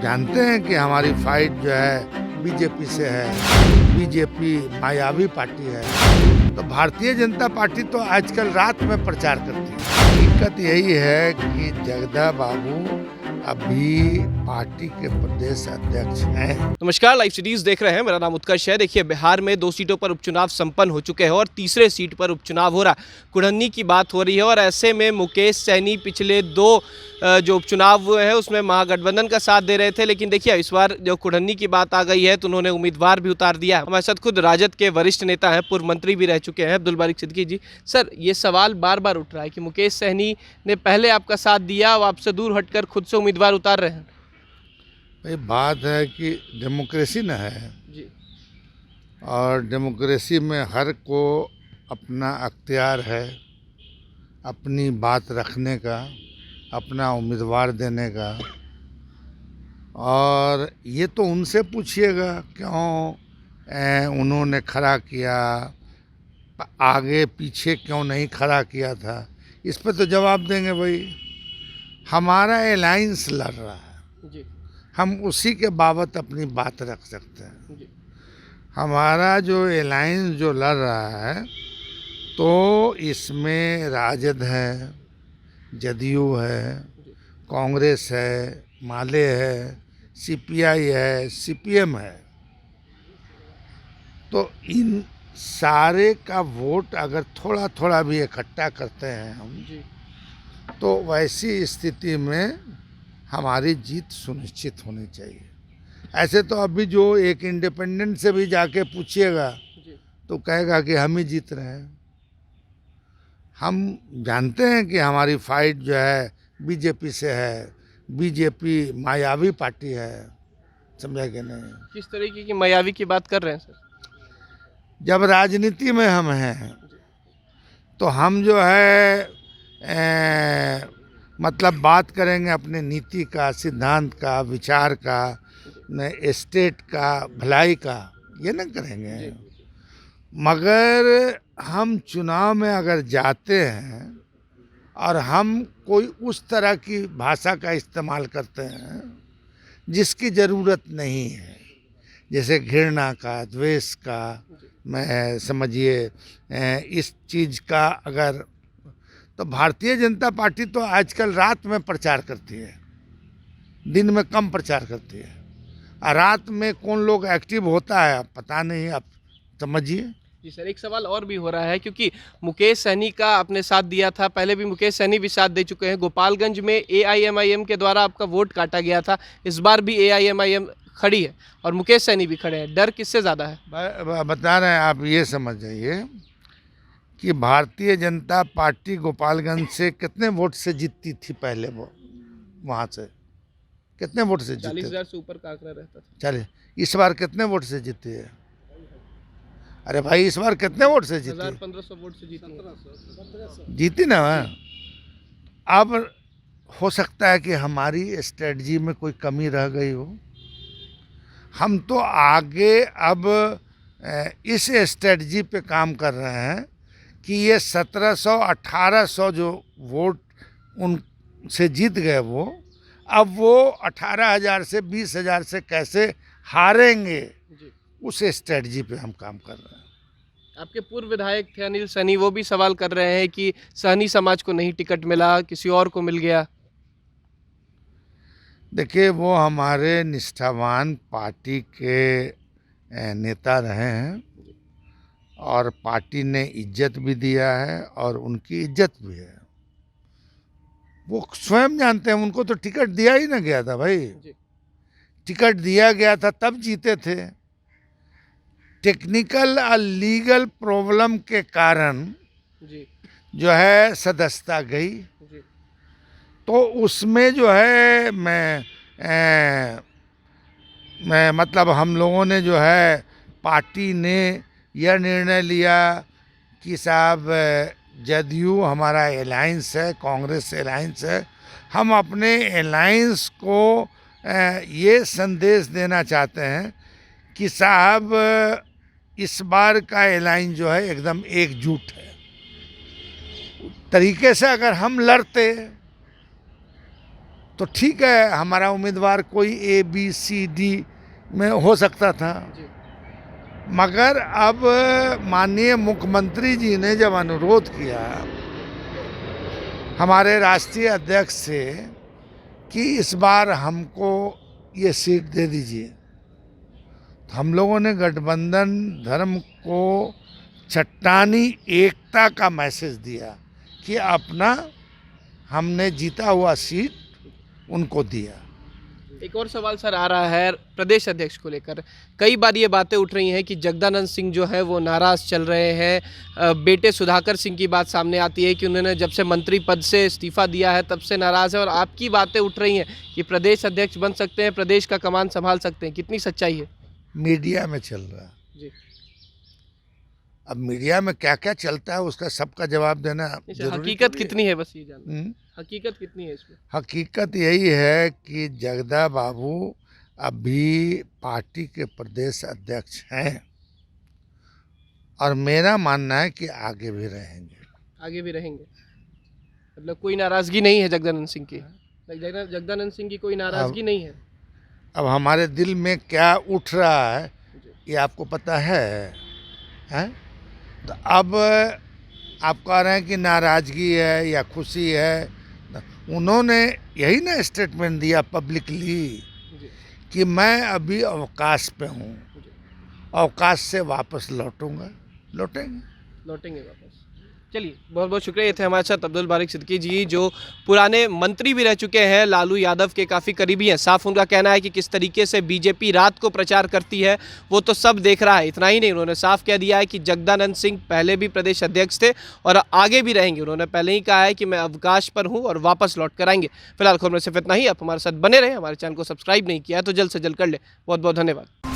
जानते हैं कि हमारी फाइट जो है बीजेपी से है। बीजेपी मायावी पार्टी है, तो भारतीय जनता पार्टी तो आजकल रात में प्रचार करती है। दिक्कत यही है कि जगदा बाबू अभी पार्टी के प्रदेश अध्यक्ष हैं। नमस्कार, लाइव सीरीज देख रहे हैं। मेरा नाम उत्कर्ष है। देखिए, बिहार में 2 सीटों पर उपचुनाव संपन्न हो चुके हैं और तीसरे सीट पर उपचुनाव हो रहा है। कुढ़न्नी की बात हो रही है और ऐसे में मुकेश सैनी पिछले 2 जो उपचुनाव हुए हैं उसमें महागठबंधन का साथ दे रहे थे, लेकिन देखिए इस बार जो कुढ़न्नी की बात आ गई है तो उन्होंने उम्मीदवार भी उतार दिया। हमारे साथ खुद राजद के वरिष्ठ नेता हैं, पूर्व मंत्री भी रह चुके हैं, अब्दुल बारिक सिद्दीकी जी। सर, ये सवाल बार बार उठ रहा है कि मुकेश सैनी ने पहले आपका साथ दिया, अब आपसे दूर हटकर खुद से उम्मीदवार उतार रहे हैं। भाई, बात है कि डेमोक्रेसी न है जी और डेमोक्रेसी में हर को अपना अख्तियार है अपनी बात रखने का, अपना उम्मीदवार देने का। और ये तो उनसे पूछिएगा क्यों उन्होंने खड़ा किया, आगे पीछे क्यों नहीं खड़ा किया था, इस पर तो जवाब देंगे। भाई, हमारा अलायंस लड़ रहा है, जी हम उसी के बाबत अपनी बात रख सकते हैं। जी हमारा जो अलायंस जो लड़ रहा है तो इसमें राजद है, जदयू है, कांग्रेस है, माले है, सीपीआई है, सीपीएम है। तो इन सारे का वोट अगर थोड़ा थोड़ा भी इकट्ठा करते हैं हम, जी तो वैसी स्थिति में हमारी जीत सुनिश्चित होनी चाहिए। ऐसे तो अभी जो एक इंडिपेंडेंट से भी जाके पूछिएगा जी तो कहेगा कि हम ही जीत रहे हैं। हम जानते हैं कि हमारी फाइट जो है बीजेपी से है। बीजेपी मायावी पार्टी है, समझा कि नहीं। किस तरीके की मायावी की बात कर रहे हैं सर? जब राजनीति में हम हैं तो हम जो है मतलब बात करेंगे अपने नीति का, सिद्धांत का, विचार का, स्टेट का, भलाई का, ये न करेंगे। मगर हम चुनाव में अगर जाते हैं और हम कोई उस तरह की भाषा का इस्तेमाल करते हैं जिसकी ज़रूरत नहीं है, जैसे घृणा का, द्वेष का, मैं समझिए इस चीज़ का, अगर तो भारतीय जनता पार्टी तो आजकल रात में प्रचार करती है, दिन में कम प्रचार करती है। और रात में कौन लोग एक्टिव होता है आप पता नहीं, आप समझिए। जी सर, एक सवाल और भी हो रहा है क्योंकि मुकेश सैनी का आपने साथ दिया था, पहले भी मुकेश सैनी भी साथ दे चुके हैं। गोपालगंज में एआईएमआईएम के द्वारा आपका वोट काटा गया था, इस बार भी एआईएमआईएम खड़ी है और मुकेश सैनी भी खड़े हैं। डर किससे ज़्यादा है? बता रहे हैं, आप ये समझ जाइए कि भारतीय जनता पार्टी गोपालगंज से कितने वोट से जीतती थी पहले, वो वहाँ से कितने वोट से जीती? 40,000 से ऊपर का आंकड़ा रहता था। चलिए, इस बार कितने वोट से जीती है? अरे भाई, इस बार कितने वोट से जीती? 1500 वोट से जीती। जीती ना। अब हो सकता है कि हमारी स्ट्रेटजी में कोई कमी रह गई हो। हम तो आगे अब इस स्ट्रेटजी पे काम कर रहे हैं कि ये 1700-1800 जो वोट उनसे जीत गए, अब वो 18,000 से 20,000 से कैसे हारेंगे, उस स्ट्रेटजी पे हम काम कर रहे हैं। आपके पूर्व विधायक थे अनिल सैनी, वो भी सवाल कर रहे हैं कि सहनी समाज को नहीं टिकट मिला, किसी और को मिल गया। देखिए, वो हमारे निष्ठावान पार्टी के नेता रहे हैं और पार्टी ने इज्जत भी दिया है और उनकी इज्जत भी है। वो स्वयं जानते हैं, उनको तो टिकट दिया ही ना गया था। भाई, टिकट दिया गया था तब जीते थे। टेक्निकल और लीगल प्रॉब्लम के कारण जो है सदस्यता गई, तो उसमें जो है मैं मतलब हम लोगों ने जो है, पार्टी ने यह निर्णय लिया कि साहब, जदयू हमारा अलायंस है, कांग्रेस से अलायंस है, हम अपने अलायंस को ये संदेश देना चाहते हैं कि साहब, इस बार का अलायंस जो है एकदम एकजुट है। तरीके से अगर हम लड़ते तो ठीक है, हमारा उम्मीदवार कोई ABCD में हो सकता था, मगर अब माननीय मुख्यमंत्री जी ने जब अनुरोध किया हमारे राष्ट्रीय अध्यक्ष से कि इस बार हमको ये सीट दे दीजिए, तो हम लोगों ने गठबंधन धर्म को चट्टानी एकता का मैसेज दिया कि अपना हमने जीता हुआ सीट उनको दिया। एक और सवाल सर आ रहा है प्रदेश अध्यक्ष को लेकर। कई बार ये बातें उठ रही हैं कि जगदानंद सिंह जो है वो नाराज़ चल रहे हैं। बेटे सुधाकर सिंह की बात सामने आती है कि उन्होंने जब से मंत्री पद से इस्तीफा दिया है तब से नाराज़ है, और आपकी बातें उठ रही हैं कि प्रदेश अध्यक्ष बन सकते हैं, प्रदेश का कमान संभाल सकते हैं। कितनी सच्चाई है? मीडिया में चल रहा है जी, अब मीडिया में क्या क्या चलता है उसका सबका जवाब देना जरूरी हकीकत थोड़ी है। कितनी है, बस ये जानना। हकीकत कितनी है इसमें? हकीकत यही है कि जगदा बाबू अभी पार्टी के प्रदेश अध्यक्ष हैं और मेरा मानना है कि आगे भी रहेंगे। आगे भी रहेंगे, मतलब कोई नाराज़गी नहीं है जगदानंद सिंह की? जगदानंद सिंह की कोई नाराज़गी नहीं है? अब हमारे दिल में क्या उठ रहा है ये आपको पता है? तो अब आप कह रहे हैं कि नाराज़गी है या खुशी है, उन्होंने यही ना स्टेटमेंट दिया पब्लिकली कि मैं अभी अवकाश पे हूँ, अवकाश से वापस लौटेंगे वापस। चलिए, बहुत बहुत शुक्रिया। ये थे हमारे साथ अब्दुल बारिक सिद्दीकी जी, जो पुराने मंत्री भी रह चुके हैं, लालू यादव के काफ़ी करीबी हैं। साफ उनका कहना है कि किस तरीके से बीजेपी रात को प्रचार करती है वो तो सब देख रहा है। इतना ही नहीं, उन्होंने साफ कह दिया है कि जगदानंद सिंह पहले भी प्रदेश अध्यक्ष थे और आगे भी रहेंगे। उन्होंने पहले ही कहा है कि मैं अवकाश पर हूँ और वापस लौट कर आएंगे। फिलहाल खबर में सिर्फ इतना ही। आप हमारे साथ बने रहें, हमारे चैनल को सब्सक्राइब नहीं किया है तो जल्द से जल्द कर ले। बहुत बहुत धन्यवाद।